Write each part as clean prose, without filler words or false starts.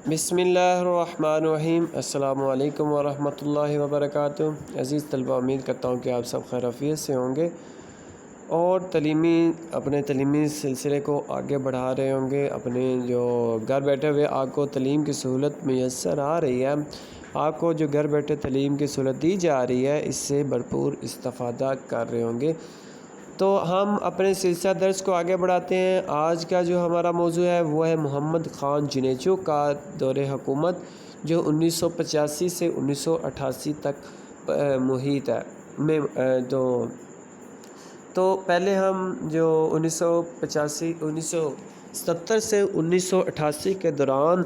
بسم اللہ الرحمن الرحیم۔ السلام علیکم ورحمۃ اللہ وبرکاتہ۔ عزیز طلبہ، امید کرتا ہوں کہ آپ سب خیر عافیت سے ہوں گے اور اپنے تعلیمی سلسلے کو آگے بڑھا رہے ہوں گے۔ اپنے جو گھر بیٹھے ہوئے آپ کو تعلیم کی سہولت میسر آ رہی ہے، آپ کو جو گھر بیٹھے تعلیم کی سہولت دی جا رہی ہے، اس سے بھرپور استفادہ کر رہے ہوں گے۔ تو ہم اپنے سلسلہ درس کو آگے بڑھاتے ہیں۔ آج کا جو ہمارا موضوع ہے وہ ہے محمد خان جنیجو کا دور حکومت، جو 1985 سے 1988 تک محیط ہے میں تو پہلے ہم جو 1970 سے 1988 کے دوران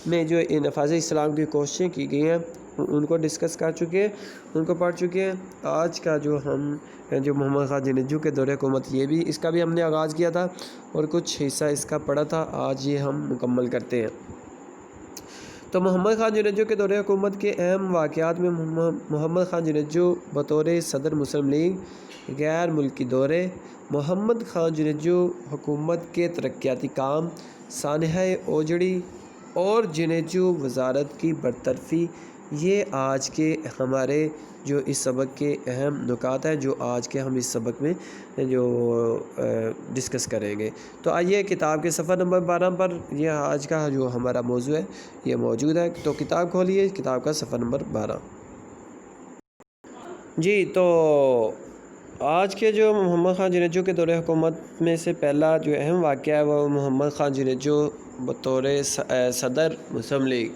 میں جو نفاذ اسلام کی کوششیں کی گئی ہیں ان کو ڈسکس کر چکے ہیں، ان کو پڑھ چکے ہیں۔ آج کا جو محمد خان جنیجو کے دور حکومت، اس کا بھی ہم نے آغاز کیا تھا اور کچھ حصہ اس کا پڑھا تھا، آج یہ ہم مکمل کرتے ہیں۔ تو محمد خان جنیجو کے دور حکومت کے اہم واقعات میں محمد خان جنیجو بطور صدر مسلم لیگ غیر ملکی دورے، محمد خان جنیجو حکومت کے ترقیاتی کام، سانحہ اوجڑی اور جنیجو وزارت کی برطرفی، یہ آج کے ہمارے جو اس سبق کے اہم نکات ہیں جو آج کے ہم اس سبق میں جو ڈسکس کریں گے۔ تو آئیے کتاب کے صفحہ نمبر 12 پر یہ آج کا جو ہمارا موضوع ہے یہ موجود ہے۔ تو کتاب کھولیے، کتاب کا صفحہ نمبر 12۔ جی، تو آج کے جو محمد خان جنیجو کے دور حکومت میں سے پہلا جو اہم واقعہ ہے وہ محمد خان جنیجو بطور صدر مسلم لیگ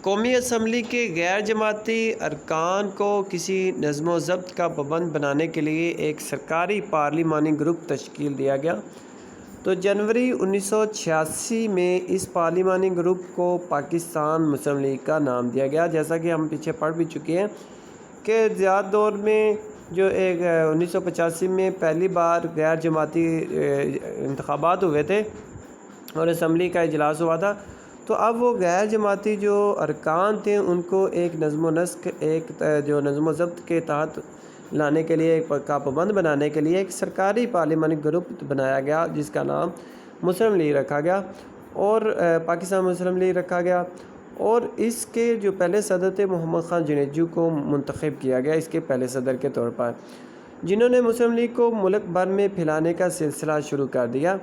قومی اسمبلی کے غیر جماعتی ارکان کو کسی نظم و ضبط کا پابند بنانے کے لیے ایک سرکاری پارلیمانی گروپ تشکیل دیا گیا۔ تو جنوری 1986 میں اس پارلیمانی گروپ کو پاکستان مسلم لیگ کا نام دیا گیا۔ جیسا کہ ہم پیچھے پڑھ بھی چکے ہیں کہ زیادہ دور میں جو 1985 میں پہلی بار غیر جماعتی انتخابات ہوئے تھے اور اسمبلی کا اجلاس ہوا تھا، تو اب وہ غیر جماعتی جو ارکان تھے ان کو ایک نظم و نسق، ایک جو نظم و ضبط کے تحت لانے کے لیے، کا پابند بنانے کے لیے ایک سرکاری پارلیمانی گروپ بنایا گیا جس کا نام مسلم لیگ رکھا گیا اور پاکستان مسلم لیگ رکھا گیا، اور اس کے جو پہلے صدر تھے محمد خان جنیجو کو منتخب کیا گیا اس کے پہلے صدر کے طور پر، جنہوں نے مسلم لیگ کو ملک بھر میں پھیلانے کا سلسلہ شروع کر دیا۔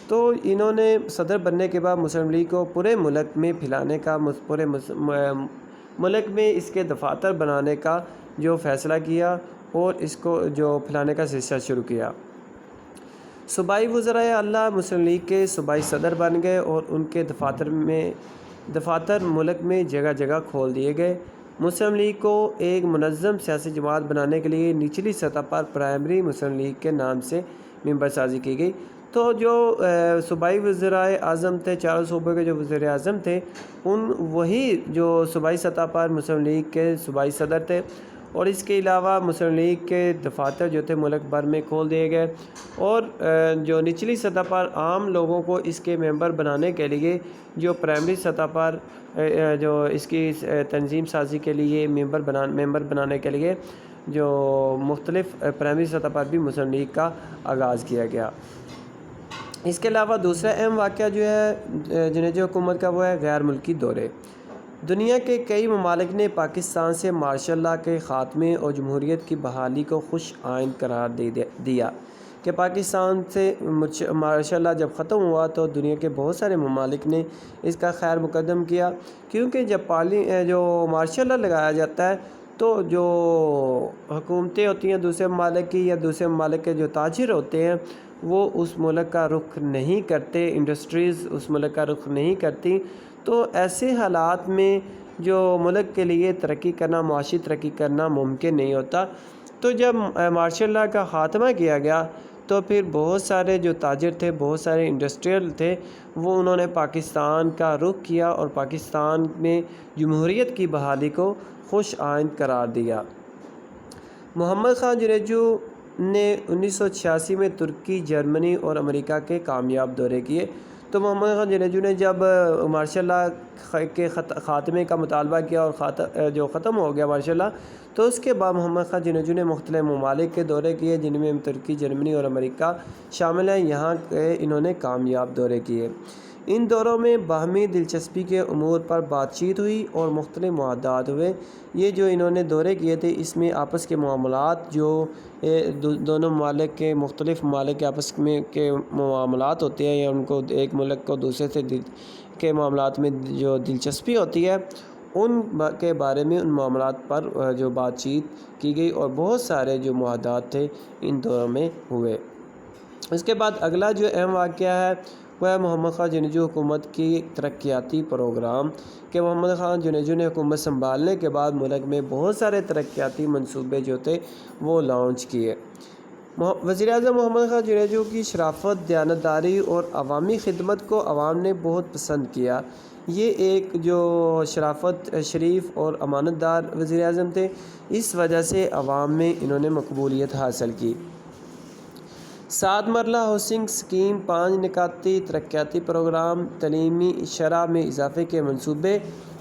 تو انہوں نے صدر بننے کے بعد مسلم لیگ کو پورے ملک میں پھیلانے کا، پورے ملک میں اس کے دفاتر بنانے کا جو فیصلہ کیا اور اس کو جو پھیلانے کا سلسلہ شروع کیا۔ صوبائی وزرائے اعلیٰ مسلم لیگ کے صوبائی صدر بن گئے اور ان کے دفاتر ملک میں جگہ جگہ کھول دیے گئے۔ مسلم لیگ کو ایک منظم سیاسی جماعت بنانے کے لیے نچلی سطح پر پرائمری مسلم لیگ کے نام سے ممبر سازی کی گئی۔ تو جو صوبائی وزرائے اعظم تھے، چاروں صوبوں کے جو وزیر اعظم تھے، وہی جو صوبائی سطح پر مسلم لیگ کے صوبائی صدر تھے، اور اس کے علاوہ مسلم لیگ کے دفاتر جو تھے ملک بھر میں کھول دیے گئے، اور جو نچلی سطح پر عام لوگوں کو اس کے ممبر بنانے کے لیے، جو پرائمری سطح پر جو اس کی تنظیم سازی کے لیے ممبر بنانے کے لیے جو مختلف پرائمری سطح پر بھی مسلم لیگ کا آغاز کیا گیا۔ اس کے علاوہ دوسرا اہم واقعہ جو ہے جنیجو حکومت کا وہ ہے غیر ملکی دورے۔ دنیا کے کئی ممالک نے پاکستان سے مارشل لاء کے خاتمے اور جمہوریت کی بحالی کو خوش آئند قرار دیا کہ پاکستان سے مارشل لاء جب ختم ہوا تو دنیا کے بہت سارے ممالک نے اس کا خیر مقدم کیا، کیونکہ جب جو مارشل لاء لگایا جاتا ہے تو جو حکومتیں ہوتی ہیں دوسرے ممالک کی یا دوسرے ممالک کے جو تاجر ہوتے ہیں وہ اس ملک کا رخ نہیں کرتے، انڈسٹریز اس ملک کا رخ نہیں کرتی، تو ایسے حالات میں جو ملک کے لیے ترقی کرنا، معاشی ترقی کرنا ممکن نہیں ہوتا۔ تو جب مارشل لاء کا خاتمہ کیا گیا تو پھر بہت سارے جو تاجر تھے، بہت سارے انڈسٹریل تھے، وہ انہوں نے پاکستان کا رخ کیا اور پاکستان میں جمہوریت کی بحالی کو خوش آئند قرار دیا۔ محمد خان جنیجو نے 1986 میں ترکی، جرمنی اور امریکہ کے کامیاب دورے کیے۔ تو محمد خان جنیجو نے جب مارشل لاء کے خاتمے کا مطالبہ کیا اور جو ختم ہو گیا مارشل لاء، تو اس کے بعد محمد خان جنیجو نے مختلف ممالک کے دورے کیے جن میں ترکی، جرمنی اور امریکہ شامل ہیں، یہاں کے انہوں نے کامیاب دورے کیے۔ ان دوروں میں باہمی دلچسپی کے امور پر بات چیت ہوئی اور مختلف معاہدات ہوئے۔ یہ جو انہوں نے دورے کیے تھے اس میں آپس کے معاملات جو دونوں ممالک کے مختلف ممالک کے آپس میں کے معاملات ہوتے ہیں یا ان کو ایک ملک کو دوسرے سے کے معاملات میں جو دلچسپی ہوتی ہے ان کے بارے میں ان معاملات پر جو بات چیت کی گئی اور بہت سارے جو معاہدات تھے ان دوروں میں ہوئے۔ اس کے بعد اگلا جو اہم واقعہ ہے وہ ہے محمد خاں جنیجو حکومت کی ترقیاتی پروگرام کہ محمد خان جنیجو نے حکومت سنبھالنے کے بعد ملک میں بہت سارے ترقیاتی منصوبے جو تھے وہ لانچ کیے۔ وزیر اعظم محمد خان جنیجو کی شرافت، دیانتداری اور عوامی خدمت کو عوام نے بہت پسند کیا۔ یہ ایک جو شرافت، شریف اور امانت دار وزیر اعظم تھے، اس وجہ سے عوام میں انہوں نے مقبولیت حاصل کی۔ 7 مرحلہ ہاؤسنگ اسکیم، 5 نکاتی ترقیاتی پروگرام، تعلیمی شرح میں اضافے کے منصوبے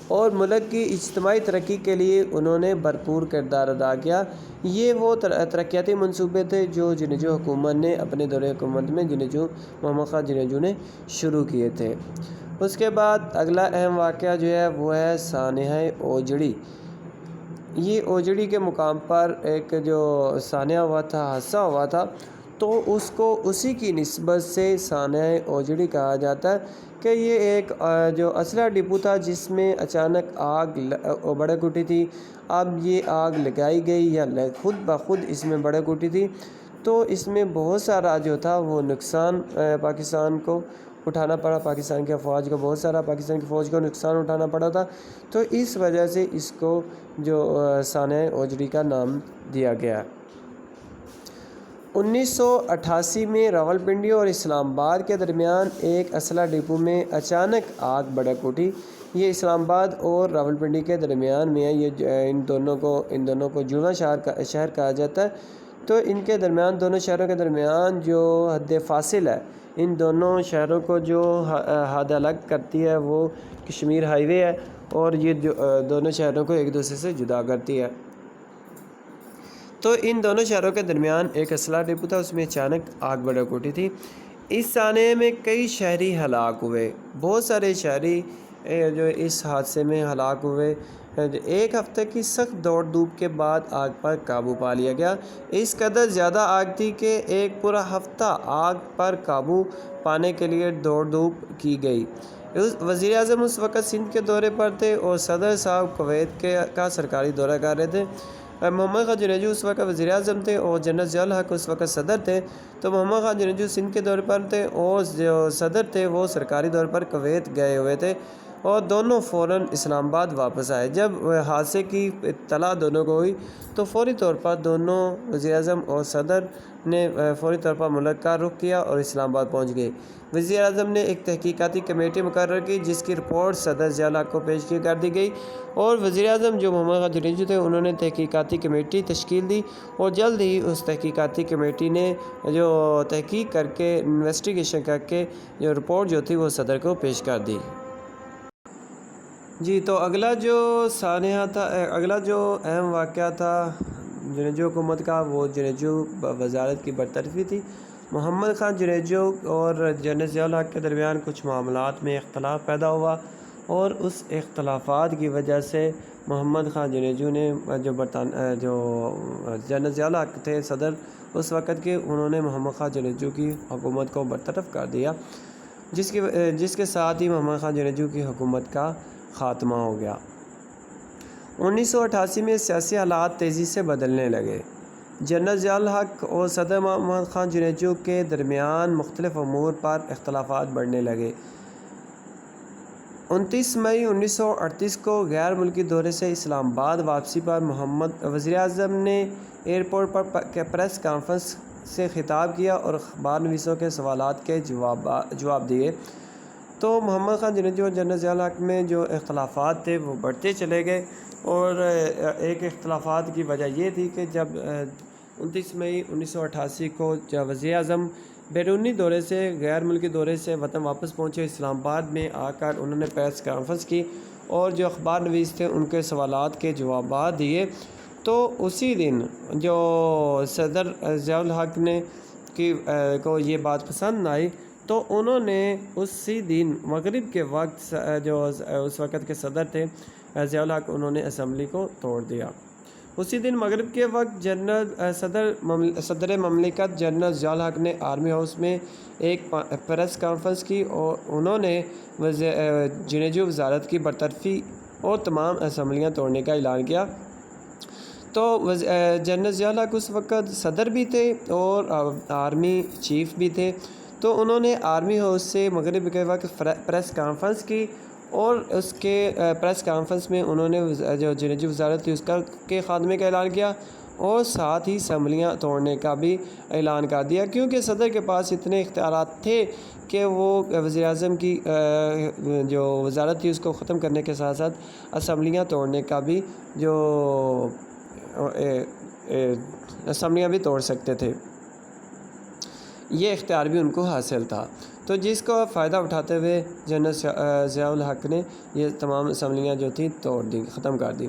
اور ملک کی اجتماعی ترقی کے لیے انہوں نے بھرپور کردار ادا کیا۔ یہ وہ ترقیاتی منصوبے تھے جو جنیجو حکومت نے اپنے دور حکومت میں محمد خان جنیجو نے شروع کیے تھے۔ اس کے بعد اگلا اہم واقعہ جو ہے وہ ہے سانحہ اوجڑی۔ یہ اوجڑی کے مقام پر ایک جو سانحہ ہوا تھا، حادثہ ہوا تھا، تو اس کو اسی کی نسبت سے سانحہ اوجڑی کہا جاتا ہے کہ یہ ایک جو اسلحہ ڈپو تھا جس میں اچانک آگ بھڑک اٹھی تھی۔ اب یہ آگ لگائی گئی یا خود بخود اس میں بھڑک اٹھی تھی، تو اس میں بہت سارا جو تھا وہ نقصان پاکستان کو اٹھانا پڑا، پاکستان کی افواج کو بہت سارا پاکستان کی فوج کو نقصان اٹھانا پڑا تھا، تو اس وجہ سے اس کو جو سانحہ اوجڑی کا نام دیا گیا۔ 1988 میں راولپنڈی اور اسلام آباد کے درمیان ایک اسلحہ ڈپو میں اچانک آگ بھڑک اٹھی۔ یہ اسلام آباد اور راولپنڈی کے درمیان میں ہے، یہ ان دونوں کو جڑواں شہر کہا جاتا ہے، تو ان کے درمیان دونوں شہروں کے درمیان جو حد فاصل ہے، ان دونوں شہروں کو جو حد الگ کرتی ہے وہ کشمیر ہائی وے ہے اور یہ جو دونوں شہروں کو ایک دوسرے سے جدا کرتی ہے۔ تو ان دونوں شہروں کے درمیان ایک اسلحہ ڈپو تھا، اس میں اچانک آگ بھڑک اٹھی تھی۔ اس سانحے میں کئی شہری ہلاک ہوئے، بہت سارے شہری جو اس حادثے میں ہلاک ہوئے۔ ایک ہفتے کی سخت دوڑ دھوپ کے بعد آگ پر قابو پا لیا گیا۔ اس قدر زیادہ آگ تھی کہ ایک پورا ہفتہ آگ پر قابو پانے کے لیے دوڑ دھوپ کی گئی۔ وزیر اعظم اس وقت سندھ کے دورے پر تھے اور صدر صاحب کویت کا سرکاری دورہ کر رہے تھے۔ محمد خان جنیجو اس وقت وزیر اعظم تھے اور جنرل ضیاء الحق اس وقت صدر تھے، تو محمد خان جنیجو سندھ کے دورے پر تھے اور جو صدر تھے وہ سرکاری دور پر کویت گئے ہوئے تھے اور دونوں فوراً اسلام آباد واپس آئے۔ جب حادثے کی اطلاع دونوں کو ہوئی تو فوری طور پر دونوں وزیر اعظم اور صدر نے فوری طور پر ملک کا رخ کیا اور اسلام آباد پہنچ گئے۔ وزیر اعظم نے ایک تحقیقاتی کمیٹی مقرر کی جس کی رپورٹ صدر ضیاء الحق کو پیش کر دی گئی، اور وزیر اعظم جو محمد خان جنیجو تھے انہوں نے تحقیقاتی کمیٹی تشکیل دی اور جلد ہی اس تحقیقاتی کمیٹی نے جو تحقیق کر کے انویسٹیگیشن کر کے جو رپورٹ جو تھی وہ صدر کو پیش کر دی۔ جی، تو اگلا جو سانحہ تھا، اگلا جو اہم واقعہ تھا جنیجو حکومت کا وہ جنیجو وزارت کی برطرفی تھی۔ محمد خان جنیجو اور جنرل ضیاء الحق کے درمیان کچھ معاملات میں اختلاف پیدا ہوا اور اس اختلافات کی وجہ سے محمد خان جنیجو نے جو جنرل ضیاء الحق تھے صدر اس وقت کے، انہوں نے محمد خان جنیجو کی حکومت کو برطرف کر دیا، جس کے ساتھ ہی محمد خان جنیجو کی حکومت کا خاتمہ ہو گیا۔ 1988 میں سیاسی حالات تیزی سے بدلنے لگے۔ جنرل ضیاء الحق اور صدر محمد خان جنیجو کے درمیان مختلف امور پر اختلافات بڑھنے لگے۔ 29 مئی 1938 کو غیر ملکی دورے سے اسلام آباد واپسی پر وزیر اعظم نے ایئرپورٹ پر پریس کانفرنس سے خطاب کیا اور اخبار نویسوں کے سوالات کے جواب دیے، تو محمد خان جنیجو اور جنرل ضیاء الحق میں جو اختلافات تھے وہ بڑھتے چلے گئے، اور ایک اختلافات کی وجہ یہ تھی کہ جب 29 مئی 1988 کو جب وزیر اعظم بیرونی دورے سے غیر ملکی دورے سے وطن واپس پہنچے، اسلام آباد میں آ کر انہوں نے پریس کانفرنس کی اور جو اخبار نویس تھے ان کے سوالات کے جوابات دیے، تو اسی دن جو صدر ضیاء الحق کو یہ بات پسند نہ آئی، تو انہوں نے اسی دن مغرب کے وقت جو اس وقت کے صدر تھے ضیاء الحق، انہوں نے اسمبلی کو توڑ دیا۔ اسی دن مغرب کے وقت صدر مملکت جنرل ضیاء الحق نے آرمی ہاؤس میں ایک پریس کانفرنس کی اور انہوں نے جنوبی وزارت کی برطرفی اور تمام اسمبلیاں توڑنے کا اعلان کیا۔ تو جنرل ضیاء الحق اس وقت صدر بھی تھے اور آرمی چیف بھی تھے، تو انہوں نے آرمی ہاؤس سے مغرب کے وقت پریس کانفرنس کی اور اس کے پریس کانفرنس میں انہوں نے جو جنوبی وزارت تھی اس کے خاتمے کا اعلان کیا اور ساتھ ہی اسمبلیاں توڑنے کا بھی اعلان کر دیا، کیونکہ صدر کے پاس اتنے اختیارات تھے کہ وہ وزیر اعظم کی جو وزارت تھی اس کو ختم کرنے کے ساتھ ساتھ اسمبلیاں توڑنے کا بھی اسمبلیاں بھی توڑ سکتے تھے، یہ اختیار بھی ان کو حاصل تھا۔ تو جس کو فائدہ اٹھاتے ہوئے جنرل ضیاء الحق نے یہ تمام اسمبلیاں جو تھیں توڑ دی، ختم کر دی۔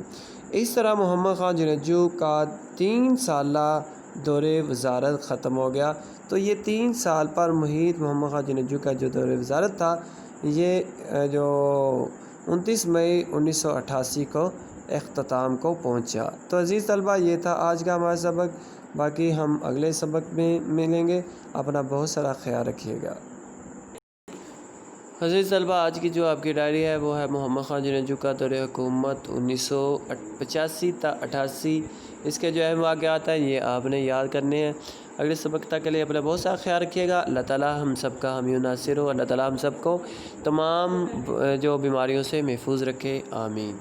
اس طرح محمد خان جنیجو کا 3 سالہ دور وزارت ختم ہو گیا۔ تو یہ 3 سال پر محیط محمد خان جنیجو کا جو دور وزارت تھا یہ جو 29 مئی 1988 کو اختتام کو پہنچا۔ تو عزیز طلبہ، یہ تھا آج کا ہمارا سبق، باقی ہم اگلے سبق میں ملیں گے۔ اپنا بہت سارا خیال رکھیے گا۔ عزیز طلبہ، آج کی جو آپ کی ڈائری ہے وہ ہے محمد خان جنیجو کا دور حکومت 1985 تا 88۔ اس کے جو اہم واقعات ہیں یہ آپ نے یاد کرنے ہیں۔ اگلے سبق تک کے لیے اپنا بہت سارا خیال رکھیے گا۔ اللہ تعالیٰ ہم سب کا حامی و ناصر ہو۔ اللہ تعالیٰ ہم سب کو تمام جو بیماریوں سے محفوظ رکھے، آمین۔